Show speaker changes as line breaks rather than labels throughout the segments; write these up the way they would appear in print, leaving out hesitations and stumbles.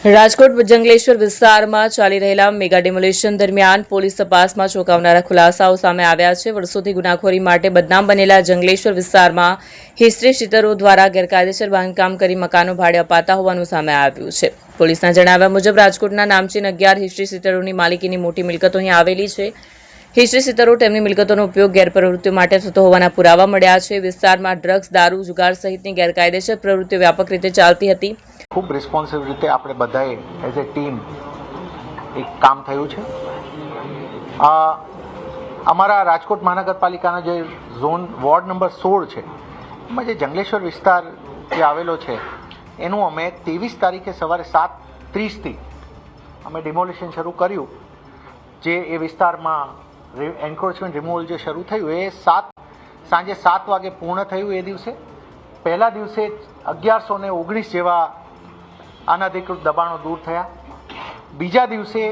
રાજકોટ જંગલેશ્વર વિસ્તારમાં ચાલી રહેલા મેગા ડિમોલિશન દરમિયાન પોલીસ તપાસમાં ચોંકાવનારા ખુલાસાઓ સામે આવ્યા છે। વર્ષોથી ગુનાખોરી માટે બદનામ બનેલા જંગલેશ્વર વિસ્તારમાં હિસ્ટ્રી શીટરો દ્વારા ગેરકાયદેસર બાંધકામ કરી મકાનો ભાડે અપાતા હોવાનું સામે આવ્યું છે। પોલીસના જણાવ્યા મુજબ રાજકોટના નામચીન 11 હિસ્ટ્રી શીટરોની માલિકીની મોટી મિલકતો અહીં આવેલી છે। હિસ્ટ્રી શીટરો તેમની મિલકતોનો ઉપયોગ ગેરપ્રવૃત્તિઓ માટે થતો હોવાના પુરાવા મળ્યા છે। વિસ્તારમાં ડ્રગ્સ, દારૂ, જુગાર સહિતની ગેરકાયદેસર પ્રવૃત્તિઓ વ્યાપક રીતે ચાલતી હતી।
ખૂબ રિસ્પોન્સિવ રીતે આપણે બધાએ એઝ એ ટીમ એક કામ થયું છે। અમારા રાજકોટ મહાનગરપાલિકાના જે ઝોન વોર્ડ નંબર 16 છે એમાં જે જંગલેશ્વર વિસ્તાર જે આવેલો છે એનું અમે 23 તારીખે સવારે 7:30થી અમે ડિમોલિશન શરૂ કર્યું। જે એ વિસ્તારમાં એન્ક્રોચમેન્ટ રિમૂવલ જે શરૂ થયું એ સાંજે 7 વાગે પૂર્ણ થયું। એ દિવસે પહેલા દિવસે 1119 જેવા અનધિકૃત દબાણો દૂર થયા। બીજા દિવસે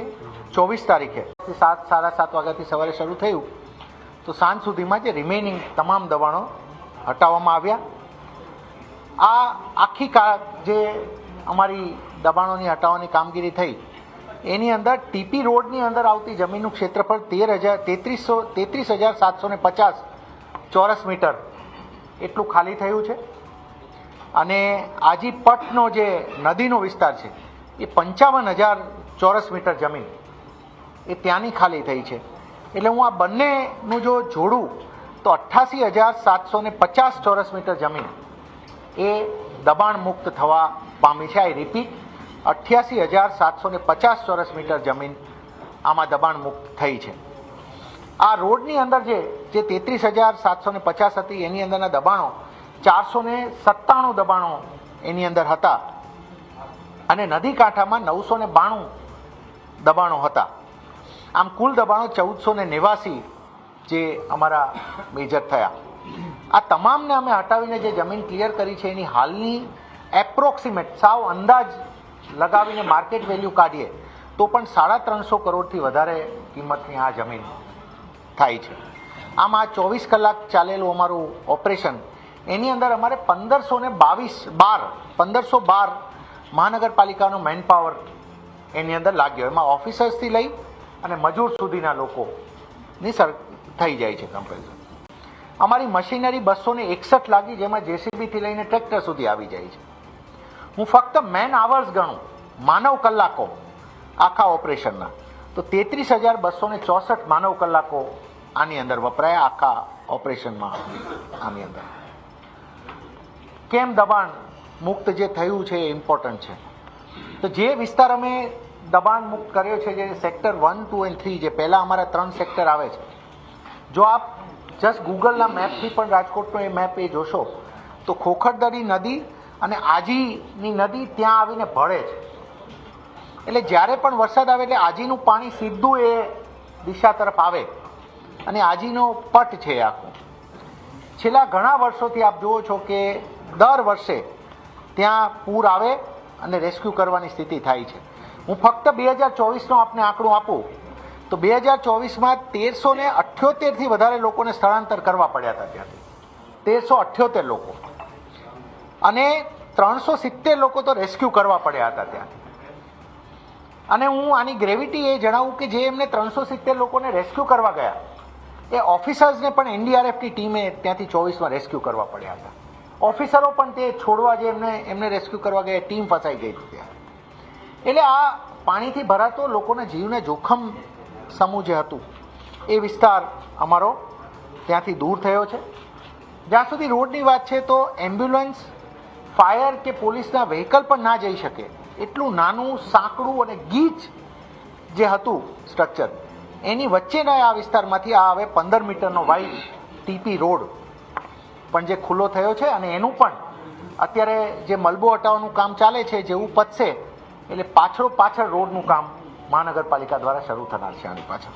24 તારીખે 7:30 વાગ્યાથી સવારે શરૂ થયું તો સાંજ સુધીમાં જે રિમેનિંગ તમામ દબાણો હટાવવામાં આવ્યા। આ આખી જે અમારી દબાણોની હટાવવાની કામગીરી થઈ એની અંદર ટીપી રોડની અંદર આવતી જમીનનું ક્ષેત્રફળ 33,750 ચોરસ મીટર એટલું ખાલી થયું છે। અને આજી પટનો જે નદીનો વિસ્તાર છે એ 55,000 ચોરસ મીટર જમીન એ ત્યાંની ખાલી થઈ છે। એટલે હું આ બંનેનું જો જોડું તો 88,750 ચોરસ મીટર જમીન એ દબાણ મુક્ત થવા પામી છે। આઈ રિપીટ, 88,750 ચોરસ મીટર જમીન આમાં દબાણ મુક્ત થઈ છે। આ રોડની અંદર જે 33,750 હતી એની અંદરના દબાણો 497 દબાણો એની અંદર હતા અને નદી કાંઠામાં 992 દબાણો હતા। આમ કુલ દબાણો 1489 જે અમારા મેજર થયા। આ તમામને અમે હટાવીને જે જમીન ક્લિયર કરી છે એની હાલની એપ્રોક્સિમેટ સાવ અંદાજ લગાવીને માર્કેટ વેલ્યુ કાઢીએ તો પણ 350 કરોડથી વધારે કિંમતની આ જમીન થાય છે। આમ આ 24 કલાક ચાલેલું અમારું ઓપરેશન એની અંદર અમારે 1512 મહાનગરપાલિકાનો મેનપાવર એની અંદર લાગ્યો। એમાં ઓફિસર્સથી લઈ અને મજૂર સુધીના લોકોની થઈ જાય છે કમ્પેરિઝન। અમારી મશીનરી 261 લાગી જેમાં જેસીબીથી લઈને ટ્રેક્ટર સુધી આવી જાય છે। હું ફક્ત મેન આવર્સ ગણું, માનવ કલાકો આખા ઓપરેશનના તો 33,264 માનવ કલાકો આની અંદર વપરાયા આખા ઓપરેશનમાં। આની અંદર કેમ દબાણ મુક્ત જે થયું છે એ ઇમ્પોર્ટન્ટ છે। તો જે વિસ્તાર અમે દબાણ મુક્ત કર્યો છે જે સેક્ટર 1, 2 અને 3 જે પહેલાં અમારા 3 સેક્ટર આવે છે, જો આપ જસ્ટ ગૂગલના મેપથી પણ રાજકોટનો એ મેપ એ જોશો તો ખોખરદરી નદી અને આજીની નદી ત્યાં આવીને ભળે છે। એટલે જ્યારે પણ વરસાદ આવે એટલે આજીનું પાણી સીધું એ દિશા તરફ આવે અને આજીનો પટ છે આખો। છેલ્લા ઘણા વર્ષોથી આપ જુઓ છો કે દર વર્ષે ત્યાં પૂર આવે અને રેસ્ક્યુ કરવાની સ્થિતિ થાય છે। હું ફક્ત 2024નો આપને આંકડો આપું તો 2024માં 1378થી વધારે લોકોને સ્થળાંતર કરવા પડ્યા હતા ત્યાંથી, 1378 લોકો, અને 370 લોકો તો રેસ્ક્યુ કરવા પડ્યા હતા ત્યાંથી। અને હું આની ગ્રેવિટી એ જણાવું કે જે એમને 370 લોકોને રેસ્ક્યુ કરવા ગયા એ ઓફિસર્સને પણ એનડીઆરએફની ટીમે ત્યાંથી 24માં રેસ્ક્યુ કરવા પડ્યા હતા। ઓફિસરો પણ તે છોડવા જે એમને રેસ્ક્યુ કરવા ગયા ટીમ ફસાઈ ગઈ હતી ત્યાં। એટલે આ પાણીથી ભરાતો લોકોના જીવને જોખમ સમૂહ જે હતું એ વિસ્તાર અમારો ત્યાંથી દૂર થયો છે। જ્યાં સુધી રોડની વાત છે તો એમ્બ્યુલન્સ, ફાયર કે પોલીસના વ્હીકલ પણ ના જઈ શકે એટલું નાનું, સાંકડું અને ગીચ જે હતું સ્ટ્રક્ચર એની વચ્ચેના આ વિસ્તારમાંથી આ હવે 15 મીટરનો વાઇડ ટીપી રોડ પણ જે ખુલ્લો થયો છે અને એનું પણ અત્યારે જે મલબો હટાવવાનું કામ ચાલે છે જેવું પતશે એટલે પાછળ રોડનું કામ મહાનગરપાલિકા દ્વારા શરૂ થનાર છે આની પાછળ।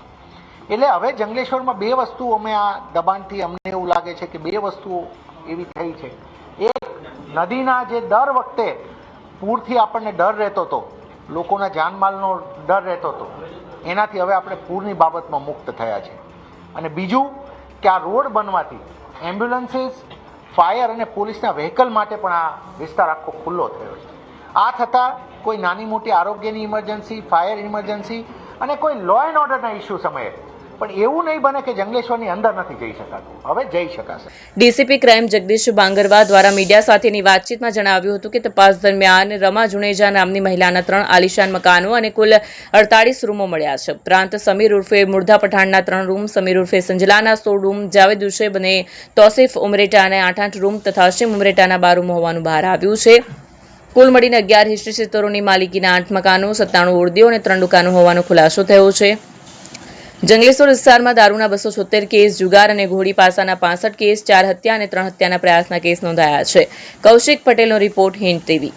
એટલે હવે જંગલેશ્વરમાં 2 વસ્તુઓ અમે આ દબાણથી અમને એવું લાગે છે કે 2 વસ્તુઓ એવી થઈ છે। એક, નદીના જે દર વખતે પૂરથી આપણને ડર રહેતો હતો, લોકોના જાનમાલનો ડર રહેતો હતો, એનાથી હવે આપણે પૂરની બાબતમાં મુક્ત થયા છે। અને બીજું કે આ રોડ બનવાથી એમ્બ્યુલન્સીસ, ફાયર અને પોલીસના વ્હીકલ માટે પણ આ વિસ્તાર આખો ખુલ્લો થયો છે। આ થતાં કોઈ નાની મોટી આરોગ્યની ઇમરજન્સી, ફાયર ઇમરજન્સી અને કોઈ લો એન્ડ ઓર્ડરના ઇસ્યુ સમયે પણ એવું નહીં બને કે જંગલેશ્વરની અંદર નથી જઈ શકાતું. હવે જઈ શકાશે.
ડીસીપી ક્રાઇમ જગદીશ બાંગરવા દ્વારા મીડિયા સાથેની વાતચીતમાં જણાવ્યું હતું કે તપાસ દરમિયાન રમા જુનેજા નામની મહિલાના 3 આલિશાન મકાનો અને કુલ 48 રૂમો મળ્યા છે. ઉપરાંત સમીર ઉર્ફે મુર્ધા પઠાણના 3 રૂમ, સમીર ઉર્ફે સંજલાના 16 રૂમ, જાવેદ ઉશેબ અને તોસીફ ઉમરેટાના 8 રૂમ તથા હશીમ ઉમરેટાના 12 રૂમ હોવાનું બહાર આવ્યું છે. કુલ મળીને 11 હિસ્ટ્રી ક્ષેત્રોની માલિકીના 8 મકાનો, 97 ઓરડીઓ અને 3 દુકાનો હોવાનો ખુલાસો થયો છે. જંગલેશ્વર વિસ્તારમાં દારૂના 276 કેસ, જુગાર અને ઘોડી પાસાના 65 કેસ, 4 હત્યા અને 3 હત્યાના પ્રયાસના કેસ નોંધાયા છે. કૌશિક પટેલનો રિપોર્ટ, હિન્દ ટીવી.